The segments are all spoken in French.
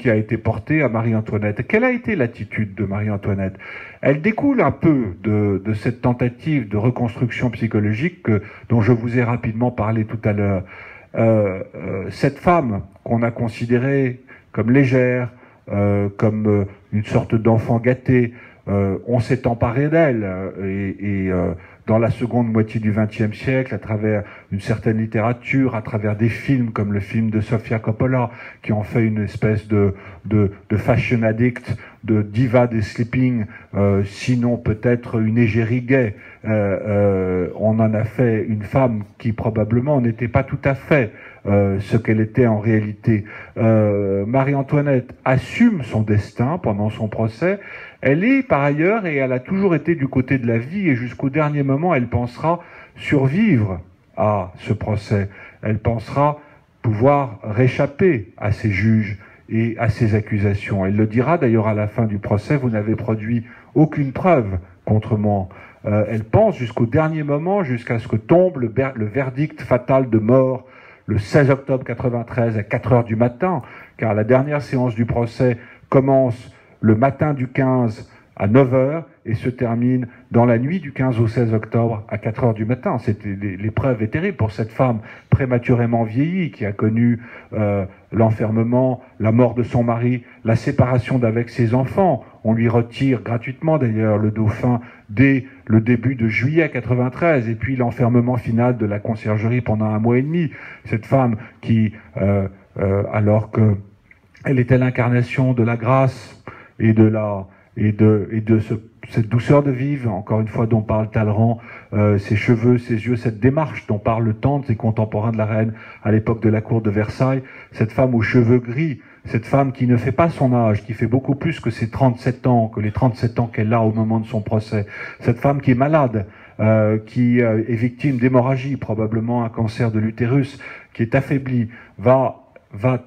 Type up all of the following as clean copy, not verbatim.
qui a été porté à Marie-Antoinette. Quelle a été l'attitude de Marie-Antoinette? Elle découle un peu de cette tentative de reconstruction psychologique dont je vous ai rapidement parlé tout à l'heure. Cette femme qu'on a considérée comme légère, comme une sorte d'enfant gâté, on s'est emparé d'elle dans la seconde moitié du XXe siècle, à travers une certaine littérature, à travers des films comme le film de Sofia Coppola, qui en fait une espèce de fashion addict, de diva des sleeping, sinon peut-être une égérie gay. On en a fait une femme qui probablement n'était pas tout à fait ce qu'elle était en réalité. Marie-Antoinette assume son destin pendant son procès. Elle est par ailleurs, et elle a toujours été du côté de la vie, et jusqu'au dernier moment, elle pensera survivre à ce procès. Elle pensera pouvoir réchapper à ses juges et à ses accusations. Elle le dira d'ailleurs à la fin du procès, vous n'avez produit aucune preuve contre moi. Elle pense jusqu'au dernier moment, jusqu'à ce que tombe le verdict fatal de mort le 16 octobre 93 à 4 heures du matin, car la dernière séance du procès commence le matin du 15 à 9 heures et se termine dans la nuit du 15 au 16 octobre à 4 heures du matin. L'épreuve est terrible pour cette femme prématurément vieillie qui a connu l'enfermement, la mort de son mari, la séparation d'avec ses enfants. On lui retire gratuitement d'ailleurs le dauphin dès le début de juillet 93 et puis l'enfermement final de la conciergerie pendant 1 mois et demi. Cette femme qui, alors que elle était l'incarnation de la grâce et cette douceur de vivre, encore une fois, dont parle Talleyrand, ses cheveux, ses yeux, cette démarche dont parle le temps de ses contemporains de la reine à l'époque de la cour de Versailles, cette femme aux cheveux gris, cette femme qui ne fait pas son âge, qui fait beaucoup plus que ses 37 ans, que les 37 ans qu'elle a au moment de son procès, cette femme qui est malade, qui est victime d'hémorragie, probablement un cancer de l'utérus, qui est affaiblie, va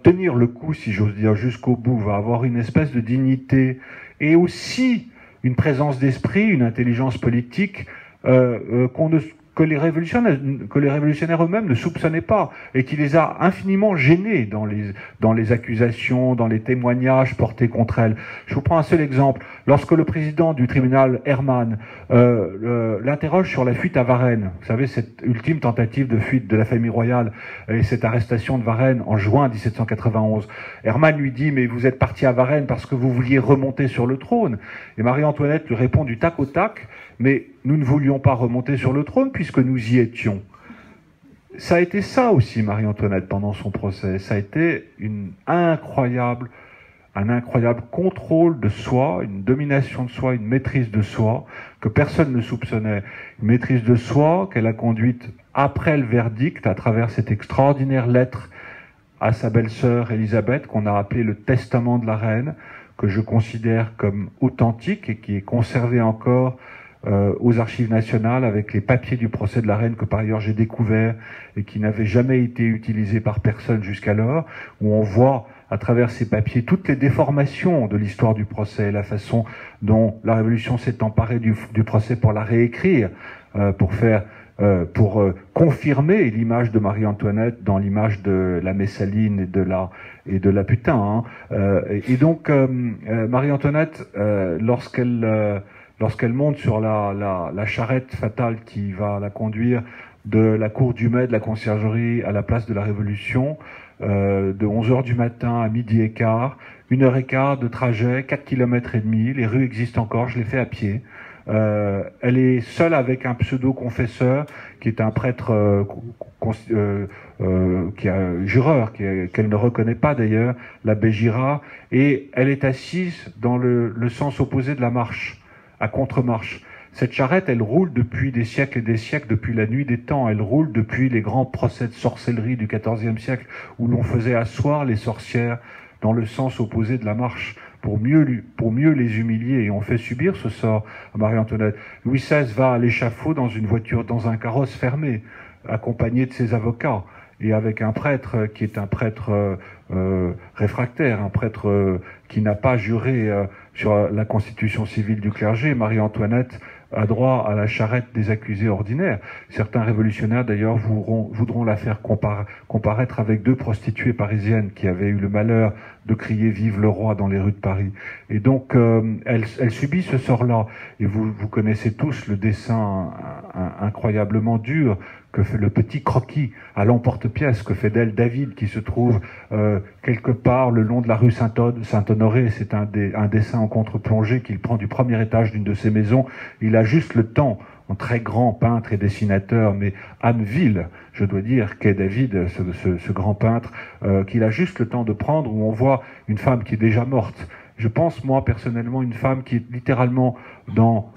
tenir le coup, si j'ose dire, jusqu'au bout, va avoir une espèce de dignité et aussi une présence d'esprit, une intelligence politique que les révolutionnaires eux-mêmes ne soupçonnaient pas et qui les a infiniment gênés dans les accusations, dans les témoignages portés contre elle. Je vous prends un seul exemple. Lorsque le président du tribunal, Herman, l'interroge sur la fuite à Varennes, vous savez, cette ultime tentative de fuite de la famille royale et cette arrestation de Varennes en juin 1791, Herman lui dit « Mais vous êtes parti à Varennes parce que vous vouliez remonter sur le trône ?» Et Marie-Antoinette lui répond du tac au tac « Mais nous ne voulions pas remonter sur le trône puisque nous y étions. » Ça a été ça aussi, Marie-Antoinette, pendant son procès. Ça a été un incroyable contrôle de soi, une domination de soi, une maîtrise de soi, que personne ne soupçonnait. Une maîtrise de soi qu'elle a conduite après le verdict, à travers cette extraordinaire lettre à sa belle-sœur Élisabeth, qu'on a appelée le testament de la reine, que je considère comme authentique et qui est conservé encore aux archives nationales avec les papiers du procès de la reine que par ailleurs j'ai découvert et qui n'avaient jamais été utilisés par personne jusqu'alors, où on voit à travers ces papiers toutes les déformations de l'histoire du procès, la façon dont la Révolution s'est emparée du procès pour la réécrire, pour confirmer l'image de Marie-Antoinette dans l'image de la Messaline et de la putain. Et donc Marie-Antoinette, lorsqu'elle monte sur la charrette fatale qui va la conduire de la cour du Mai, de la conciergerie à la place de la Révolution, de 11h du matin à midi et quart, 1h15 de trajet, 4 km et demi, les rues existent encore, je l'ai fait à pied. Elle est seule avec un pseudo-confesseur qui est un prêtre qui est un jureur, qu'elle ne reconnaît pas d'ailleurs, l'abbé Girard, et elle est assise dans le sens opposé de la marche, à contre-marche. Cette charrette, elle roule depuis des siècles et des siècles, depuis la nuit des temps. Elle roule depuis les grands procès de sorcellerie du XIVe siècle, où l'on faisait asseoir les sorcières dans le sens opposé de la marche, pour mieux les humilier. Et on fait subir ce sort à Marie-Antoinette. Louis XVI va à l'échafaud dans une voiture, dans un carrosse fermé, accompagné de ses avocats, et avec un prêtre qui est un prêtre réfractaire, un prêtre qui n'a pas juré sur la constitution civile du clergé, Marie-Antoinette a droit à la charrette des accusés ordinaires. Certains révolutionnaires, d'ailleurs, voudront la faire comparaître avec 2 prostituées parisiennes qui avaient eu le malheur de crier « Vive le roi » dans les rues de Paris. Et donc, elle subit ce sort-là. Et vous connaissez tous le dessin incroyablement dur que fait le petit croquis à l'emporte-pièce que fait d'elle David, qui se trouve quelque part le long de la rue Saint-Honoré. C'est un dessin en contre-plongée qu'il prend du premier étage d'une de ses maisons. Il a juste le temps, un très grand peintre et dessinateur, mais âme-ville, je dois dire, qu'est David, ce grand peintre, qu'il a juste le temps de prendre, où on voit une femme qui est déjà morte. Je pense, moi, personnellement, une femme qui est littéralement dans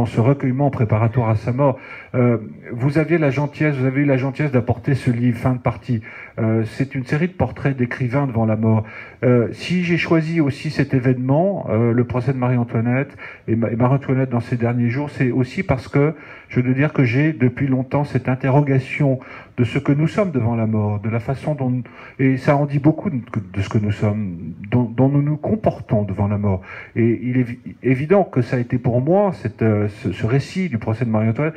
ce recueillement préparatoire à sa mort. Vous avez eu la gentillesse d'apporter ce livre, fin de partie. C'est une série de portraits d'écrivains devant la mort. Si j'ai choisi aussi cet événement, le procès de Marie-Antoinette, et Marie-Antoinette dans ces derniers jours, c'est aussi parce que je dois dire que j'ai depuis longtemps cette interrogation de ce que nous sommes devant la mort, de la façon dont, et ça en dit beaucoup de ce que nous sommes, dont nous nous comportons devant la mort. Et il est évident que ça a été pour moi, ce récit du procès de Marie-Antoinette,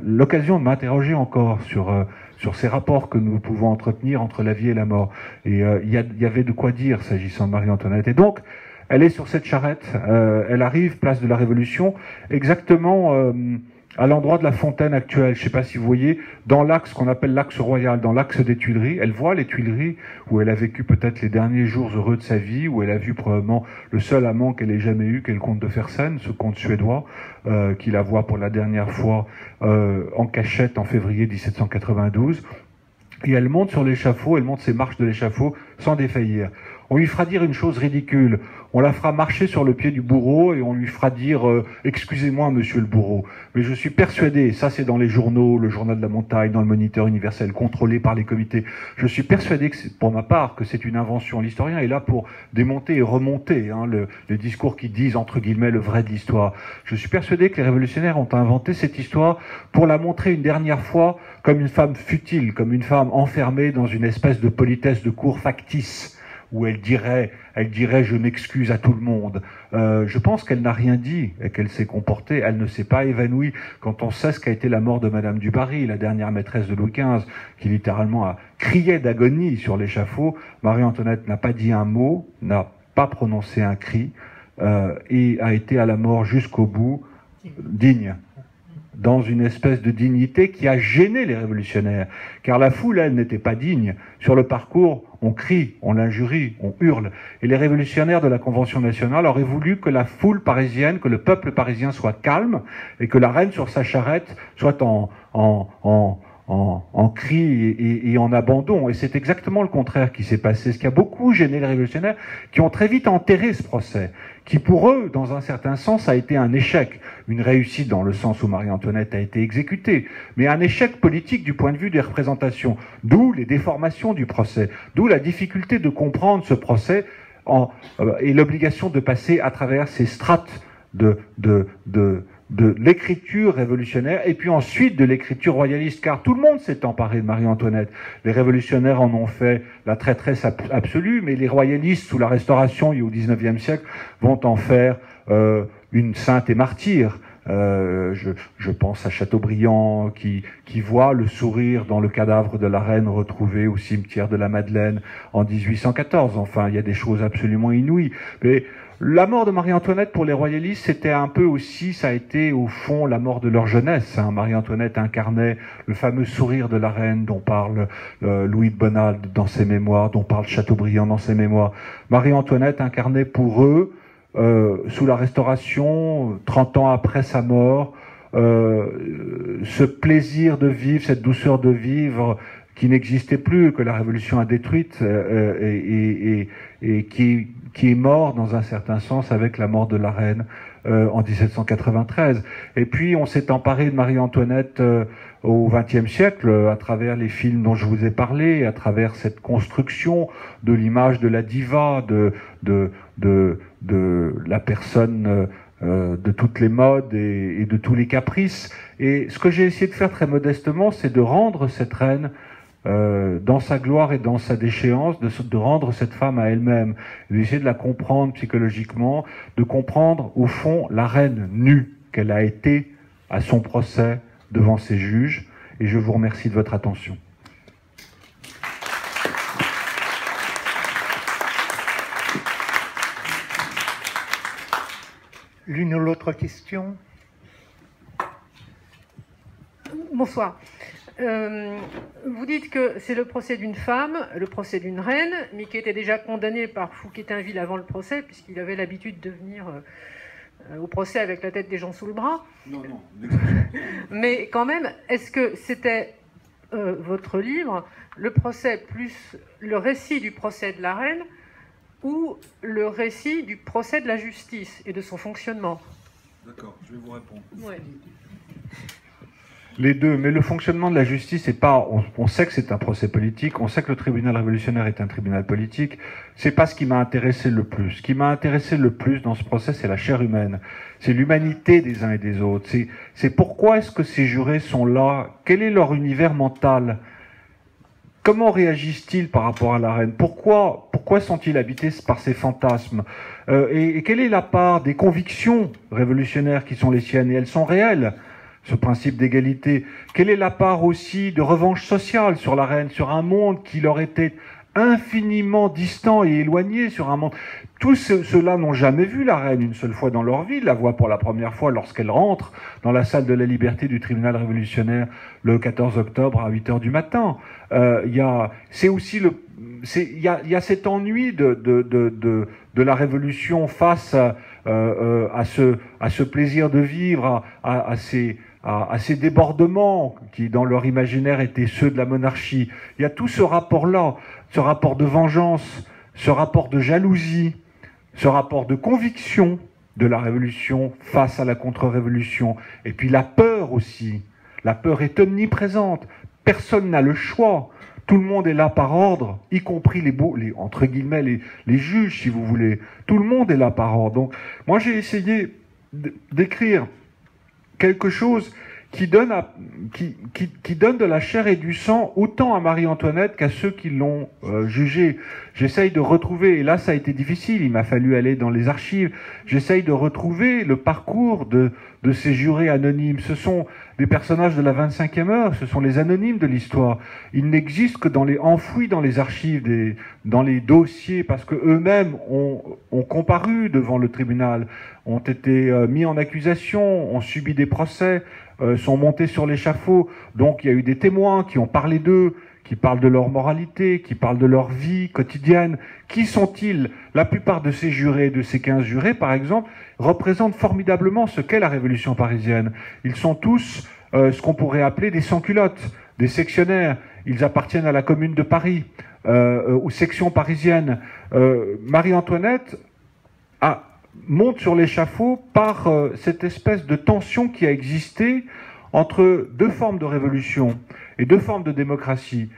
l'occasion de m'interroger encore sur ces rapports que nous pouvons entretenir entre la vie et la mort. Et il y avait de quoi dire s'agissant de Marie-Antoinette. Et donc, elle est sur cette charrette, elle arrive, place de la Révolution, exactement à l'endroit de la fontaine actuelle. Je ne sais pas si vous voyez, dans l'axe qu'on appelle l'axe royal, dans l'axe des Tuileries. Elle voit les Tuileries, où elle a vécu peut-être les derniers jours heureux de sa vie, où elle a vu probablement le seul amant qu'elle ait jamais eu, qu'est le comte de Fersen, ce comte suédois, qui la voit pour la dernière fois en cachette en février 1792. Et elle monte sur l'échafaud, elle monte ses marches de l'échafaud sans défaillir. On lui fera dire une chose ridicule. On la fera marcher sur le pied du bourreau et on lui fera dire excusez-moi, monsieur le bourreau. Mais je suis persuadé, ça c'est dans les journaux, le journal de la montagne, dans le Moniteur universel, contrôlé par les comités. Je suis persuadé, pour ma part, que c'est une invention. L'historien est là pour démonter et remonter les discours qui disent, entre guillemets, le vrai de l'histoire. Je suis persuadé que les révolutionnaires ont inventé cette histoire pour la montrer une dernière fois comme une femme futile, comme une femme enfermée dans une espèce de politesse de cour factice, où elle dirait je m'excuse à tout le monde. Je pense qu'elle n'a rien dit et qu'elle s'est comportée, elle ne s'est pas évanouie. Quand on sait ce qu'a été la mort de Madame du Barry, la dernière maîtresse de Louis XV, qui littéralement a crié d'agonie sur l'échafaud, Marie-Antoinette n'a pas dit un mot, n'a pas prononcé un cri, et a été à la mort jusqu'au bout, digne, dans une espèce de dignité qui a gêné les révolutionnaires. Car la foule, elle, n'était pas digne. Sur le parcours, on crie, on l'injurie, on hurle. Et les révolutionnaires de la Convention nationale auraient voulu que la foule parisienne, que le peuple parisien soit calme, et que la reine sur sa charrette soit en cri et en abandon. Et c'est exactement le contraire qui s'est passé. Ce qui a beaucoup gêné les révolutionnaires, qui ont très vite enterré ce procès, qui pour eux, dans un certain sens, a été un échec. Une réussite dans le sens où Marie-Antoinette a été exécutée, mais un échec politique du point de vue des représentations. D'où les déformations du procès, d'où la difficulté de comprendre ce procès et l'obligation de passer à travers ces strates de l'écriture révolutionnaire et puis ensuite de l'écriture royaliste, car tout le monde s'est emparé de Marie-Antoinette. Les révolutionnaires en ont fait la traîtresse absolue, mais les royalistes sous la Restauration et au XIXe siècle vont en faire une sainte et martyre. Je pense à Chateaubriand qui voit le sourire dans le cadavre de la reine retrouvé au cimetière de la Madeleine en 1814. Enfin, il y a des choses absolument inouïes. Mais la mort de Marie-Antoinette pour les royalistes, c'était un peu aussi, ça a été au fond la mort de leur jeunesse. Marie-Antoinette incarnait le fameux sourire de la reine dont parle Louis de Bonald dans ses mémoires, dont parle Chateaubriand dans ses mémoires. Marie-Antoinette incarnait pour eux, sous la Restauration, 30 ans après sa mort, ce plaisir de vivre, cette douceur de vivre qui n'existait plus, que la Révolution a détruite et qui est mort dans un certain sens avec la mort de la reine en 1793. Et puis on s'est emparé de Marie-Antoinette au XXe siècle à travers les films dont je vous ai parlé, à travers cette construction de l'image de la diva, de la personne de toutes les modes et de tous les caprices. Et ce que j'ai essayé de faire très modestement, c'est de rendre cette reine dans sa gloire et dans sa déchéance, de rendre cette femme à elle-même, d'essayer de la comprendre psychologiquement, de comprendre au fond la reine nue qu'elle a été à son procès devant ses juges. Et je vous remercie de votre attention. L'une ou l'autre question? Bonsoir. Vous dites que c'est le procès d'une femme, le procès d'une reine, mais qui était déjà condamné par Fouquier-Tinville avant le procès, puisqu'il avait l'habitude de venir au procès avec la tête des gens sous le bras. Non, non. Mais quand même, est-ce que c'était votre livre, le procès plus le récit du procès de la reine, ou le récit du procès de la justice et de son fonctionnement? D'accord, je vais vous répondre. Ouais. Les deux, mais le fonctionnement de la justice, c'est pas. On sait que c'est un procès politique, on sait que le tribunal révolutionnaire est un tribunal politique. C'est pas ce qui m'a intéressé le plus. Ce qui m'a intéressé le plus dans ce procès, c'est la chair humaine, c'est l'humanité des uns et des autres. C'est pourquoi est-ce que ces jurés sont là? Quel est leur univers mental? Comment réagissent-ils par rapport à la reine? Pourquoi sont-ils habités par ces fantasmes? Et quelle est la part des convictions révolutionnaires qui sont les siennes? Et elles sont réelles. Ce principe d'égalité. Quelle est la part aussi de revanche sociale sur la reine, sur un monde qui leur était infiniment distant et éloigné, sur un monde... Tous ceux-là n'ont jamais vu la reine une seule fois dans leur vie, la voient pour la première fois lorsqu'elle rentre dans la salle de la liberté du tribunal révolutionnaire le 14 octobre à 8h du matin. Il y a cet ennui de la révolution face à ce plaisir de vivre, à ces débordements qui, dans leur imaginaire, étaient ceux de la monarchie. Il y a tout ce rapport-là, ce rapport de vengeance, ce rapport de jalousie, ce rapport de conviction de la révolution face à la contre-révolution. Et puis la peur aussi. La peur est omniprésente. Personne n'a le choix. Tout le monde est là par ordre, y compris entre guillemets, les juges, si vous voulez. Tout le monde est là par ordre. Donc, moi, j'ai essayé d'écrire quelque chose qui donne de la chair et du sang autant à Marie-Antoinette qu'à ceux qui l'ont jugée. J'essaye de retrouver, et là ça a été difficile, il m'a fallu aller dans les archives, j'essaye de retrouver le parcours de ces jurés anonymes. Ce sont des personnages de la 25e heure, ce sont les anonymes de l'histoire. Ils n'existent que enfouis dans les archives, dans les dossiers, parce qu'eux-mêmes ont comparu devant le tribunal, ont été mis en accusation, ont subi des procès, sont montés sur l'échafaud. Donc il y a eu des témoins qui ont parlé d'eux, qui parlent de leur moralité, qui parlent de leur vie quotidienne. Qui sont-ils? La plupart de ces jurés, de ces 15 jurés par exemple, représentent formidablement ce qu'est la Révolution parisienne. Ils sont tous ce qu'on pourrait appeler des sans-culottes, des sectionnaires. Ils appartiennent à la Commune de Paris, aux sections parisiennes. Marie-Antoinette monte sur l'échafaud par cette espèce de tension qui a existé entre deux formes de révolution et deux formes de démocratie.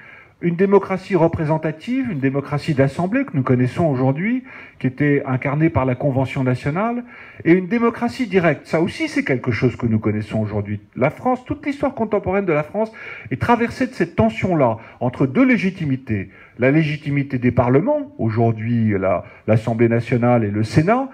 Une démocratie représentative, une démocratie d'assemblée que nous connaissons aujourd'hui, qui était incarnée par la Convention nationale, et une démocratie directe. Ça aussi, c'est quelque chose que nous connaissons aujourd'hui. La France, toute l'histoire contemporaine de la France est traversée de cette tension-là entre deux légitimités. La légitimité des parlements, aujourd'hui l'Assemblée nationale et le Sénat,